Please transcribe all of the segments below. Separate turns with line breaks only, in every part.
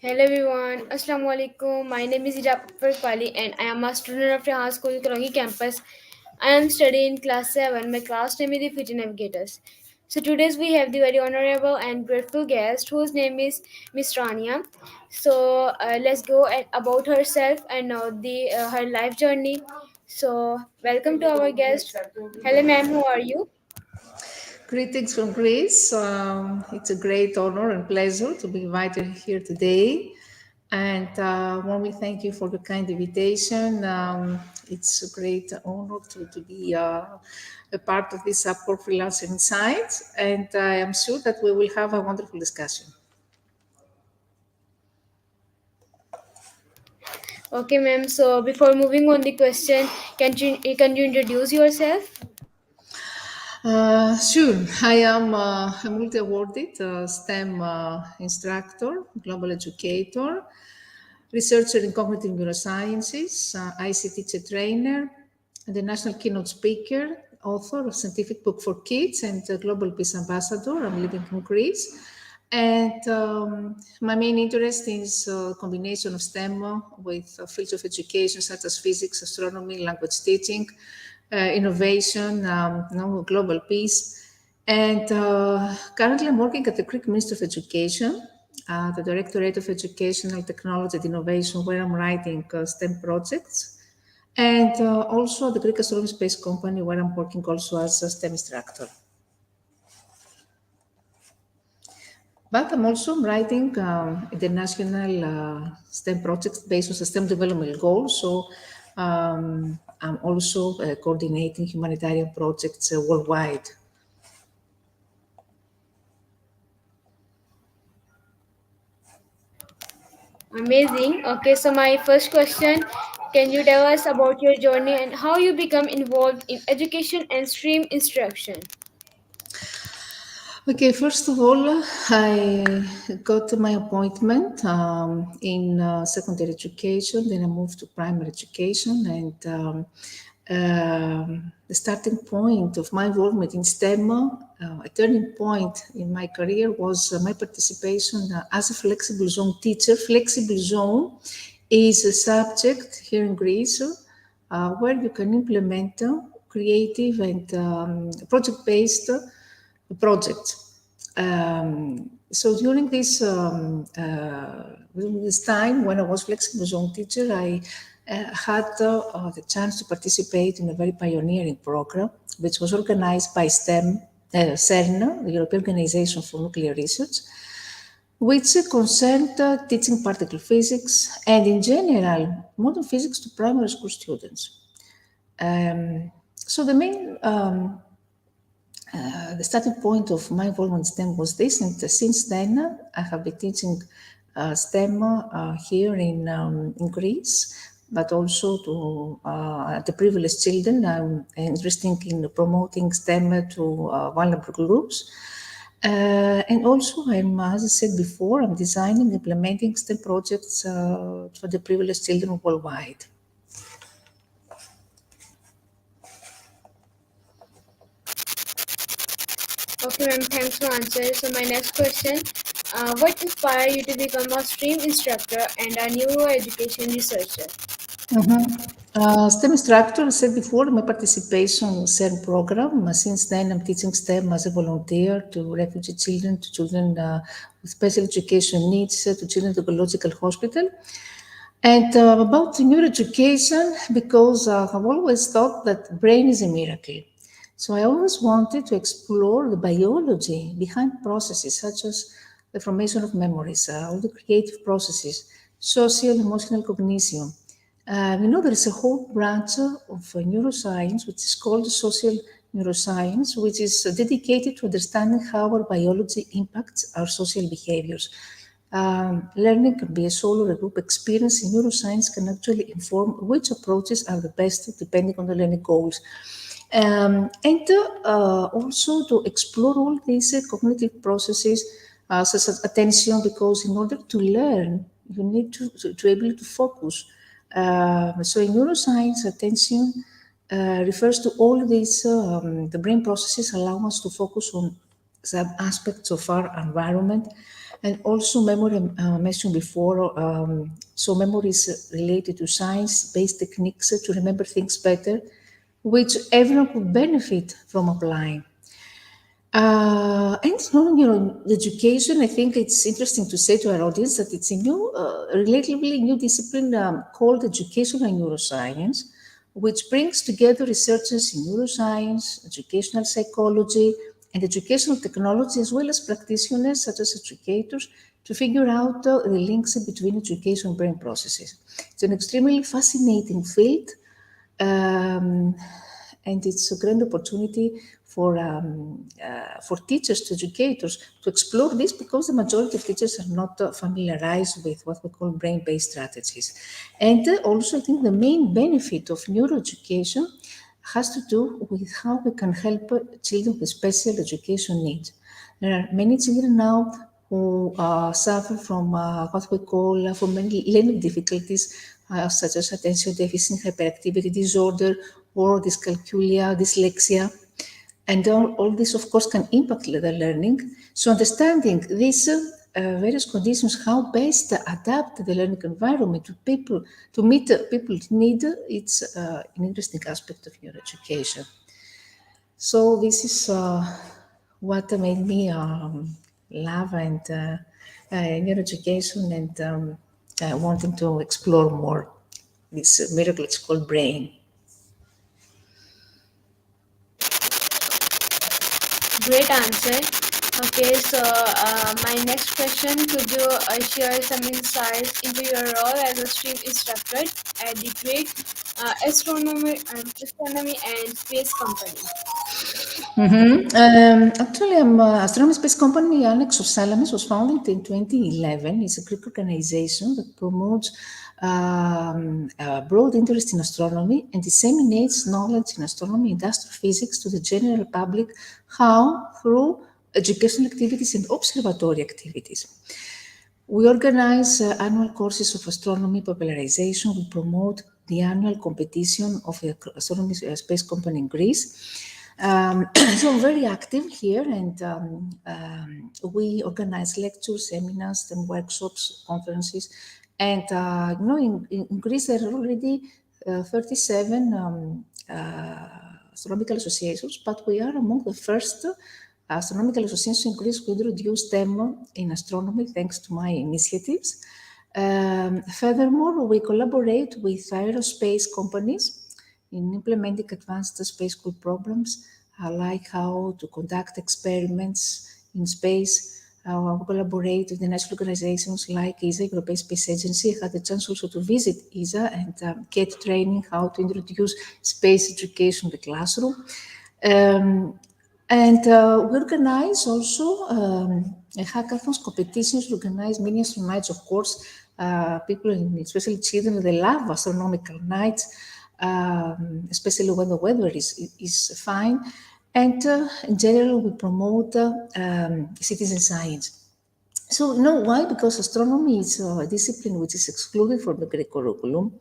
Hello everyone, Assalamu alaikum. My name is Hijab Upworkwali and I am a student of Rehan School, Karangi campus. I am studying class 7. My class name is the Future Navigators. So today we have the very honorable and grateful guest whose name is Miss Rania. So let's go about herself and know the her life journey. So welcome to our guest. Hello ma'am, how are you?
Greetings from Greece. It's a great honor and pleasure to be invited here today. And warmly thank you for the kind invitation. It's a great honor to be a part of this Upwork Freelance Insights. And I am sure that we will have a wonderful discussion.
Okay ma'am, so before moving on the question, can you introduce yourself?
Sure. I am a multi-awarded STEM instructor, global educator, researcher in cognitive neurosciences, IC teacher trainer, and the national keynote speaker, author of scientific book for kids, and a global peace ambassador. I'm living in Greece. And my main interest is a combination of STEM with fields of education such as physics, astronomy, language teaching, innovation, global peace. And currently, I'm working at the Greek Ministry of Education, the Directorate of Educational Technology and Innovation, where I'm writing STEM projects, and also the Greek Astronomy Space Company, where I'm working also as a STEM instructor. But I'm also writing international STEM projects based on STEM development goals. So I'm also coordinating humanitarian projects worldwide.
Amazing. Okay, so my first question, can you tell us about your journey and how you become involved in education and STEAM instruction?
Okay, first of all, I got my appointment in secondary education, then I moved to primary education, and the starting point of my involvement in STEM, a turning point in my career was my participation as a flexible zone teacher. Flexible zone is a subject here in Greece where you can implement creative and project-based projects. So during this time when I was flexible zone teacher, I had the chance to participate in a very pioneering program, which was organized by STEM, CERN, the European Organization for Nuclear Research, which concerned teaching particle physics and, in general, modern physics to primary school students. So the starting point of my involvement in STEM was this, and since then I have been teaching STEM here in Greece, but also to the privileged children. I'm interested in promoting STEM to vulnerable groups. And also, as I said before, I'm designing, implementing STEM projects for the privileged children worldwide.
Okay, ma'am, thanks for answering. So my next question, what inspired you to become a STEAM instructor and a neuroeducation researcher?
STEM instructor, I said before, my participation in CERN program. Since then, I'm teaching STEM as a volunteer to refugee children, to children with special education needs, to children at the ecological hospital. And about neuroeducation, because I've always thought that brain is a miracle. So I always wanted to explore the biology behind processes such as the formation of memories, all the creative processes, social, emotional cognition. There is a whole branch of neuroscience, which is called social neuroscience, which is dedicated to understanding how our biology impacts our social behaviors. Learning can be a solo or a group experience. In neuroscience can actually inform which approaches are the best depending on the learning goals. And also to explore all these cognitive processes such as attention, because in order to learn, you need to be able to focus. So in neuroscience, attention refers to all these, the brain processes allow us to focus on some aspects of our environment, and also memory mentioned before. So memory is related to science-based techniques to remember things better, which everyone could benefit from applying. And education, I think it's interesting to say to our audience that it's a new, relatively new discipline called educational neuroscience, which brings together researchers in neuroscience, educational psychology, and educational technology, as well as practitioners such as educators, to figure out the links between education and brain processes. It's an extremely fascinating field, um, and it's a great opportunity for teachers to educators to explore this, because the majority of teachers are not familiarized with what we call brain-based strategies. And also, I think the main benefit of neuroeducation has to do with how we can help children with special education needs. There are many children now who suffer from what we call from many learning difficulties, such as attention deficit hyperactivity disorder or dyscalculia, dyslexia. And all this, of course, can impact the learning. So understanding these various conditions, how best adapt the learning environment to people, to meet people's need, it's an interesting aspect of your education. So this is what made me love and neuroeducation, and wanting to explore more this miracle it's called brain.
Great answer. Okay, so my next question, could you share some insights into your role as a stream instructor at the great astronomy and space company?
Actually, Astronomy Space Company Annex of Salamis was founded in 2011. It's a Greek organization that promotes broad interest in astronomy and disseminates knowledge in astronomy and astrophysics to the general public. How? Through educational activities and observatory activities. We organize annual courses of astronomy popularization. We promote the annual competition of the Astronomy Space Company in Greece. So I'm very active here, and we organize lectures, seminars, and workshops, conferences. And in Greece there are already 37 astronomical associations, but we are among the first astronomical associations in Greece who introduced them in astronomy, thanks to my initiatives. Furthermore, we collaborate with aerospace companies in implementing advanced space school programs, like how to conduct experiments in space. We collaborate with the national organizations like ESA, European Space Agency. I had the chance also to visit ESA and get training how to introduce space education in the classroom. And we organize also hackathons, competitions. We organize mini astro nights, of course. People, especially children, they love astronomical nights, especially when the weather is fine. And in general, we promote citizen science. So, why? Because astronomy is a discipline which is excluded from the Greek curriculum.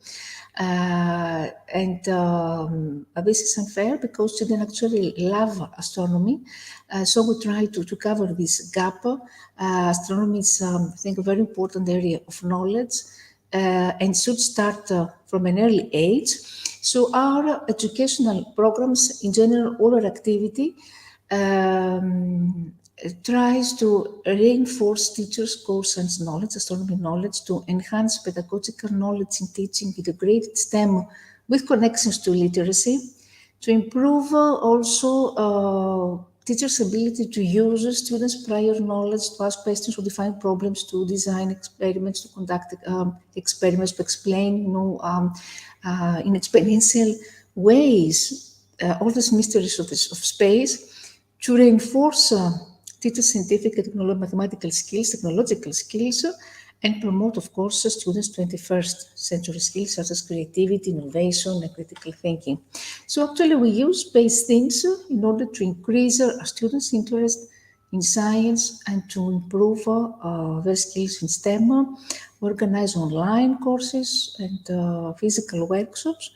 And this is unfair because children actually love astronomy. So we try to cover this gap. Astronomy is, I think, a very important area of knowledge, and should start from an early age. So our educational programs, in general, all our activity, tries to reinforce teachers' core science knowledge, astronomy knowledge, to enhance pedagogical knowledge in teaching, integrate STEM with connections to literacy, to improve teachers' ability to use students' prior knowledge to ask questions, to define problems, to design experiments, to conduct experiments, to explain in experiential ways all these mysteries of space, to reinforce teachers' scientific and mathematical skills, technological skills, and promote, of course, students' 21st century skills such as creativity, innovation, and critical thinking. So actually, we use space themes in order to increase our students' interest in science and to improve their skills in STEM. We organize online courses and physical workshops.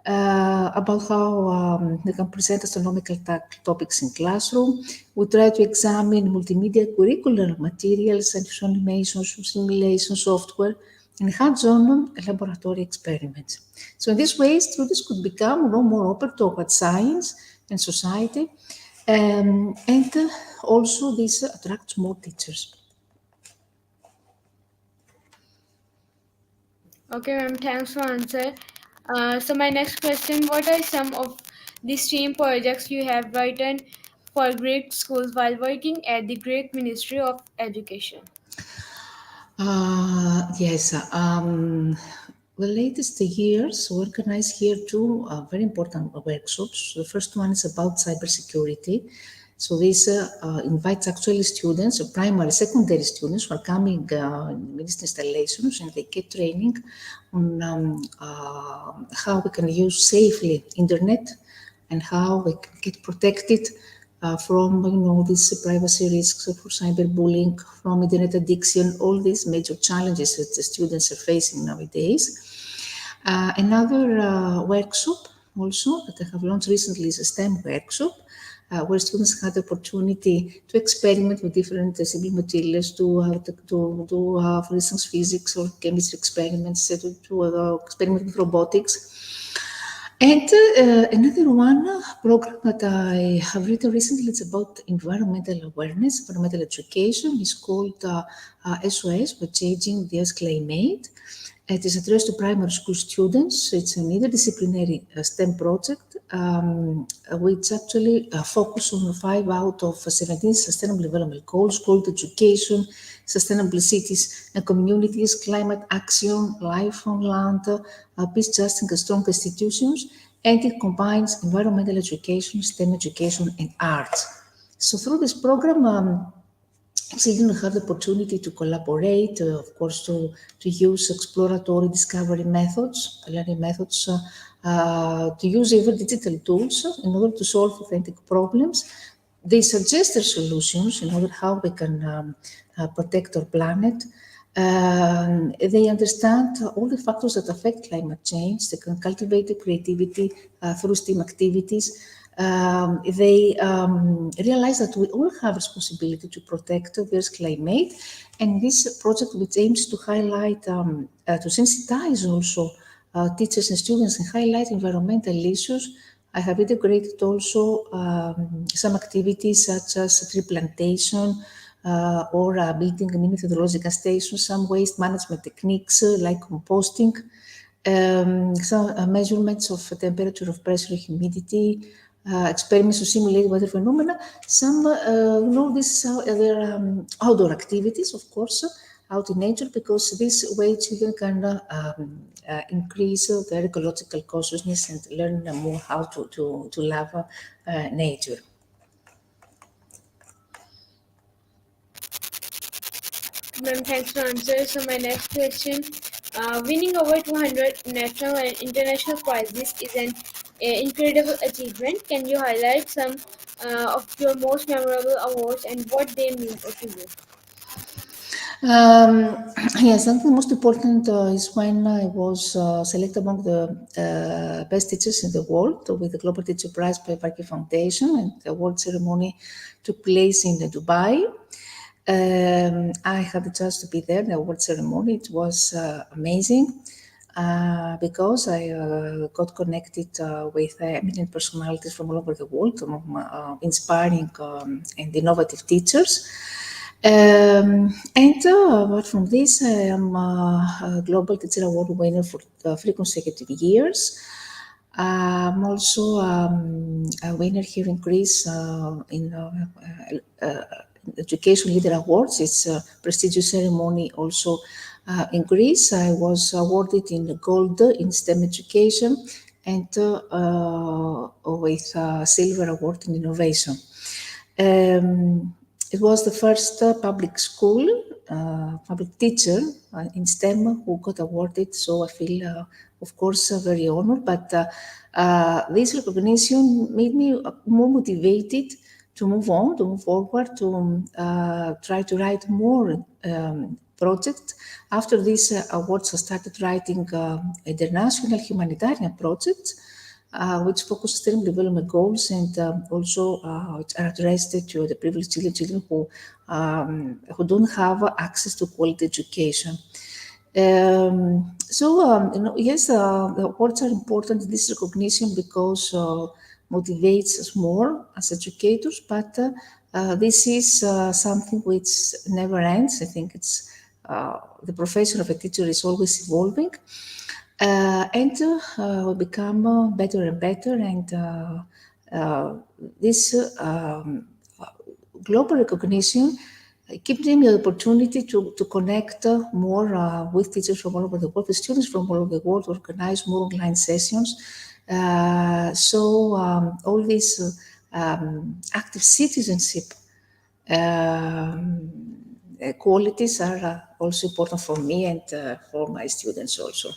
about how they can present astronomical topics in classroom. We try to examine multimedia curricular materials and visual animations, simulation software, and hands-on laboratory experiments. So in this way, students could become more open towards science and society, and also this attracts more teachers.
Okay, ma'am, thanks for answer. So my next question, what are some of the STEAM projects you have written for Greek schools while working at the Greek Ministry of Education?
Yes, the latest years organize here two very important workshops. The first one is about cybersecurity. So this invites actually students, primary, secondary students who are coming in ministry installations, and they get training on how we can use safely internet and how we can get protected from these privacy risks for cyberbullying, from internet addiction, all these major challenges that the students are facing nowadays. Another workshop also that I have launched recently is a STEM workshop, where students had the opportunity to experiment with different simple materials, to do, for instance, physics or chemistry experiments, to experiment with robotics. And another one program that I have written recently, it's about environmental awareness, environmental education. It's called SOS, for Changing the Earth's Climate. It is addressed to primary school students. It's an interdisciplinary STEM project, which actually focus on 5 out of 17 Sustainable Development Goals: called education, sustainable cities and communities, climate action, life on land, peace, justice, and strong institutions. And it combines environmental education, STEM education, and arts. So through this program, children have the opportunity to collaborate, of course, to use exploratory discovery methods, learning methods, to use even digital tools in order to solve authentic problems. They suggest their solutions in order how we can protect our planet. They understand all the factors that affect climate change. They can cultivate the creativity through STEAM activities. They realize that we all have responsibility to protect the Earth's climate, and this project, which aims to highlight, to sensitize also teachers and students and highlight environmental issues. I have integrated also some activities such as tree plantation, or building a mini hydrological station, some waste management techniques like composting, some measurements of temperature, of pressure, humidity, experiments to simulate weather phenomena. Some, these other outdoor activities, of course, out in nature, because this way children can increase their ecological consciousness and learn more how to love nature.
Ma'am, thanks for answer. So my next question, winning over 200 national and international prizes is an incredible achievement. Can you highlight some of your most memorable awards and what they mean to you?
Yes, I think the most important is when I was selected among the best teachers in the world with the Global Teacher Prize by Parky Foundation, and the award ceremony took place in Dubai. I had the chance to be there, the award ceremony. It was amazing because I got connected with eminent personalities from all over the world, inspiring and innovative teachers. And apart from this, I am a Global Teacher Award winner for 3 consecutive years. I'm also a winner here in Greece in Education Leader Awards. It's a prestigious ceremony also in Greece. I was awarded in gold in STEM education and with silver award in innovation. It was the first public school, public teacher in STEM who got awarded, so I feel, of course, very honored. But this recognition made me more motivated to move on, to move forward, to try to write more projects. After these awards, I started writing international humanitarian projects. which focus sustainable development goals and also which are addressed to the privileged children who don't have access to quality education. Yes, the awards are important. This recognition because motivates us more as educators, but this is something which never ends. I think it's the profession of a teacher is always evolving, and we become better and better. And this global recognition keeps me the opportunity to connect more with teachers from all over the world, with students from all over the world, organize more online sessions. All this active citizenship qualities are also important for me and for my students also.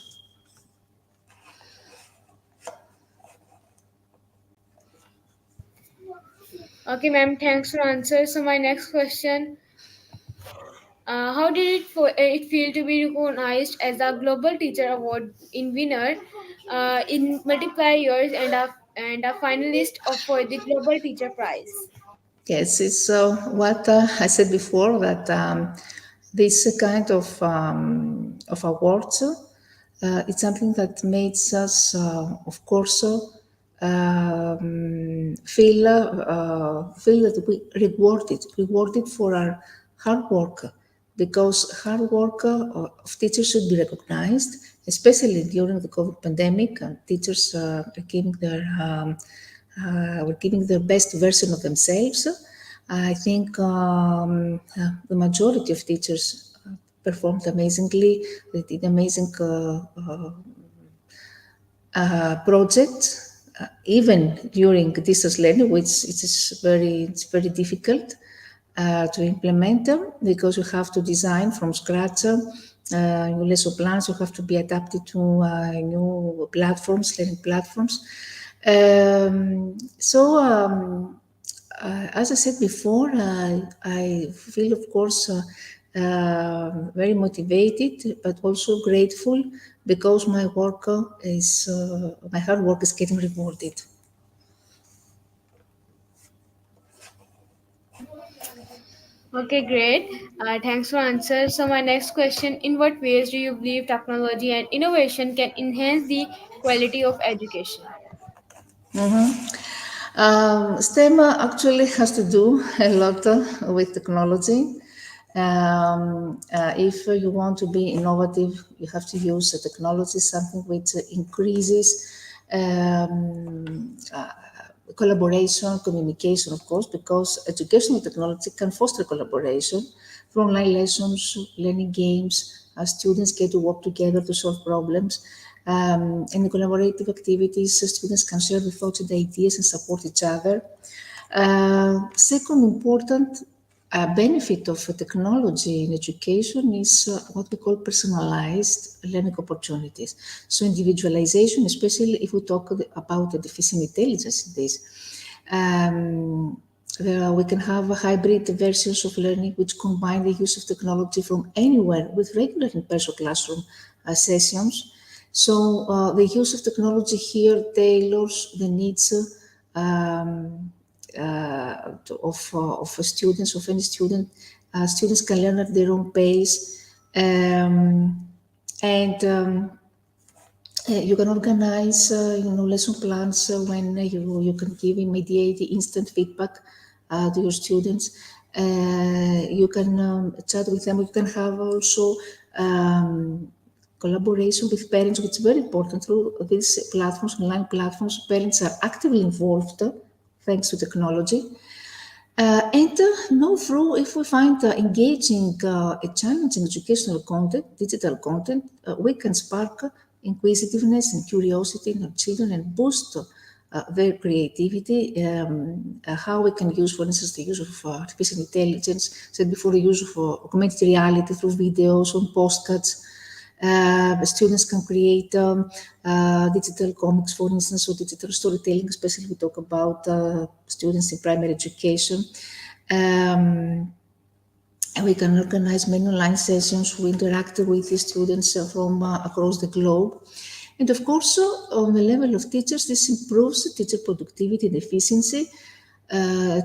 Okay, ma'am, thanks for answer. So my next question, how did it feel to be recognized as a Global Teacher Award in winner in multiple years and a finalist for the Global Teacher Prize?
Yes, it's what I said before that this kind of awards, it's something that makes us, of course, feel that we rewarded for our hard work, because hard work of teachers should be recognized, especially during the COVID pandemic. Teachers were giving their best version of themselves. I think the majority of teachers performed amazingly. They did amazing projects, even during distance learning, which it's very difficult to implement them, because you have to design from scratch new lesson plans. You have to be adapted to new platforms, learning platforms. As I said before, I feel, of course, very motivated, but also grateful because my hard work is getting rewarded.
Okay, great. Thanks for answer. So my next question, in what ways do you believe technology and innovation can enhance the quality of education?
STEM actually has to do a lot with technology. If you want to be innovative, you have to use technology, something which increases collaboration, communication, of course, because educational technology can foster collaboration through online lessons, learning games, as students get to work together to solve problems. In collaborative activities, students can share their thoughts and ideas and support each other. Second important benefit of technology in education is what we call personalized learning opportunities. So individualization, especially if we talk about artificial intelligence in this, we can have hybrid versions of learning which combine the use of technology from anywhere with regular in-person classroom sessions. So the use of technology here tailors the needs of students, of any student. Students can learn at their own pace, and you can organize, lesson plans when you can give immediate, instant feedback to your students. You can chat with them. You can have also collaboration with parents, which is very important through these platforms, online platforms. Parents are actively involved thanks to technology. Through if we find engaging a challenging educational content, digital content, we can spark inquisitiveness and curiosity in our children and boost their creativity. How we can use, for instance, the use of artificial intelligence, said before, the use of augmented reality through videos on postcards. Students can create digital comics, for instance, or digital storytelling, especially we talk about students in primary education. And we can organize many online sessions. We interact with the students from across the globe. And of course, on the level of teachers, this improves teacher productivity and efficiency.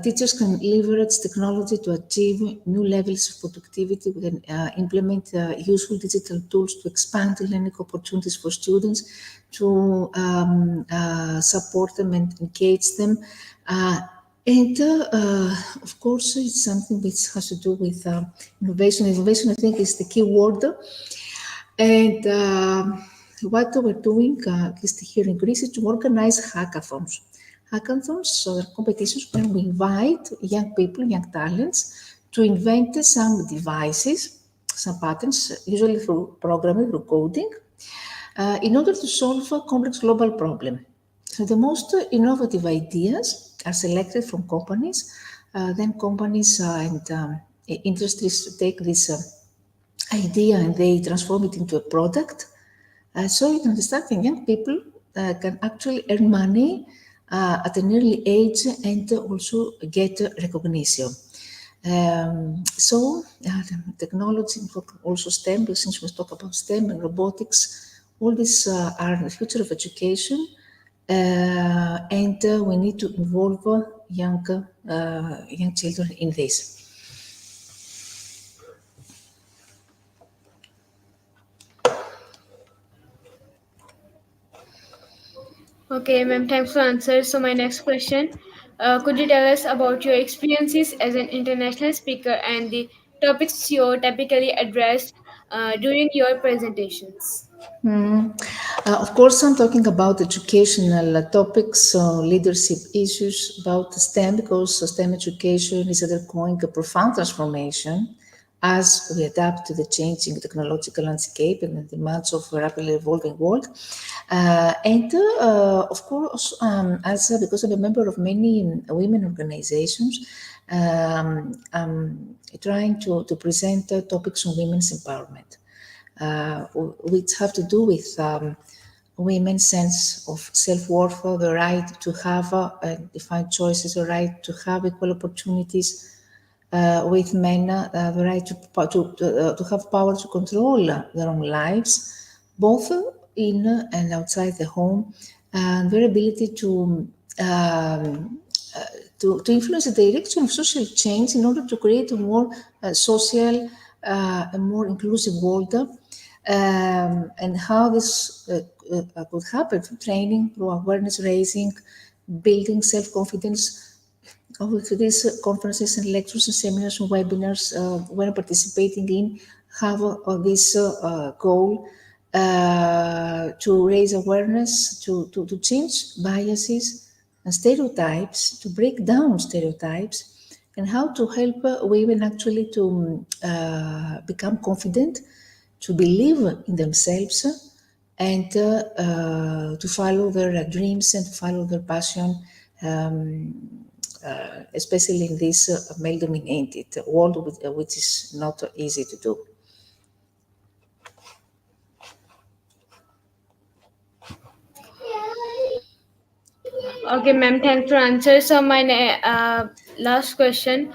Teachers can leverage technology to achieve new levels of productivity. We can implement useful digital tools to expand the learning opportunities for students, to support them and engage them. And of course, it's something which has to do with innovation. Innovation, I think, is the key word. And what we're doing is here in Greece is to organize hackathons. Hackathons are competitions where we invite young people, young talents, to invent some devices, some patterns, usually through programming, through coding, in order to solve a complex global problem. So the most innovative ideas are selected from companies. Then companies and industries take this idea and they transform it into a product. So you can understand that young people can actually earn money at an early age and also get recognition. Technology, also STEM, since we talk about STEM and robotics, all these are the future of education, and we need to involve young children in this.
Okay, ma'am, thanks for answer. So my next question, could you tell us about your experiences as an international speaker and the topics you typically addressed during your presentations?
Of course, I'm talking about educational topics, leadership issues, about STEM, because STEM education is undergoing a profound transformation as we adapt to the changing technological landscape and the demands of a rapidly evolving world. Of course, because I'm a member of many women organizations, I'm trying to present topics on women's empowerment, which have to do with women's sense of self-worth, the right to have defined choices, the right to have equal opportunities with men, the right to have power to control their own lives, both in and outside the home, and their ability to influence the direction of social change in order to create a more social, a more inclusive world, and how this could happen through training, through awareness raising, building self-confidence. With these conferences and lectures and seminars and webinars we're participating in have this goal to raise awareness, to change biases and stereotypes, to break down stereotypes, and how to help women actually to become confident, to believe in themselves, and to follow their dreams and to follow their passion, especially in this male-dominated world, which is not easy to do.
Okay, ma'am, thanks for answer. So my last question,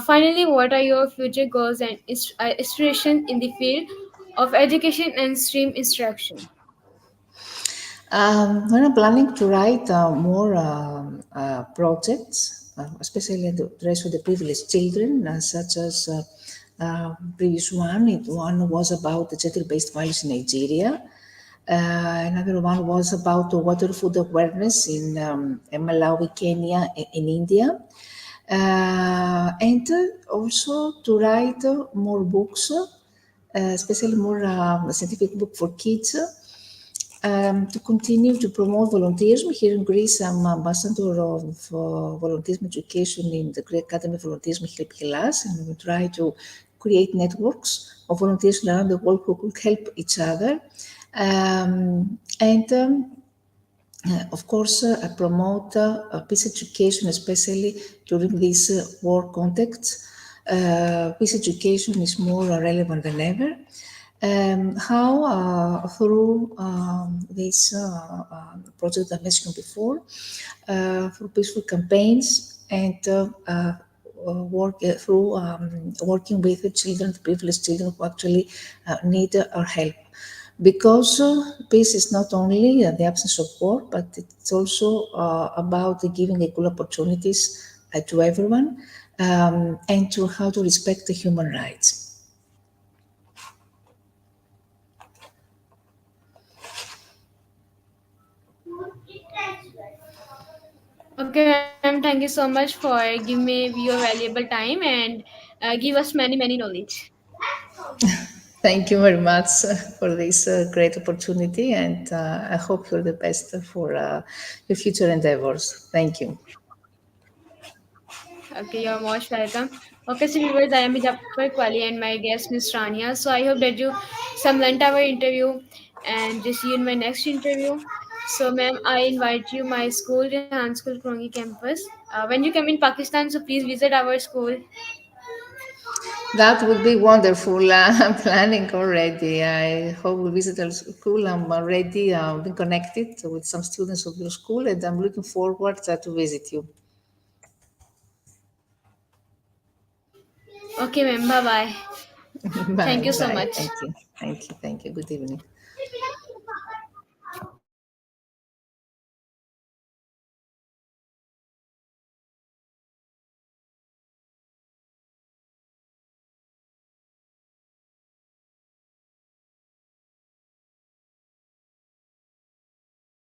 finally, what are your future goals and aspirations in the field of education and STEAM instruction?
I'm planning to write more projects, especially to address with the privileged children, such as previous one. One was about the gender-based violence in Nigeria. Another one was about the water food awareness in Malawi, Kenya, in India. And also to write more books, especially more scientific book for kids, to continue to promote volunteerism. Here in Greece, I'm ambassador of volunteerism education in the Greek Academy of Volunteerism Help Hellas, and we try to create networks of volunteers around the world who could help each other. Of course, I promote peace education, especially during these war contexts. Peace education is more relevant than ever. How through this project I mentioned before, through peaceful campaigns and through working with the children, the privileged children who actually need our help. because peace is not only the absence of war, but it's also about giving equal opportunities to everyone, and to how to respect the human rights.
Okay, ma'am, thank you so much for giving me your valuable time and give us many knowledge.
Thank you very much for this great opportunity, and I hope you're the best for your future endeavors. Thank you.
Okay, you're most welcome. Okay, so viewers, I am Hijab Upworkwali and my guest Miss Rania. So I hope that you some learned our interview and just see you in my next interview. So ma'am, I invite you my school, Rehan School Krongi campus. When you come in Pakistan, so please visit our school.
That would be wonderful. I'm planning already. I hope we visit our school. I'm already been connected with some students of your school, and I'm looking forward to visit you.
Okay, ma'am. Bye bye.
Bye,
Thank you so
bye.
much.
Thank you. Thank you. Thank you. Good evening.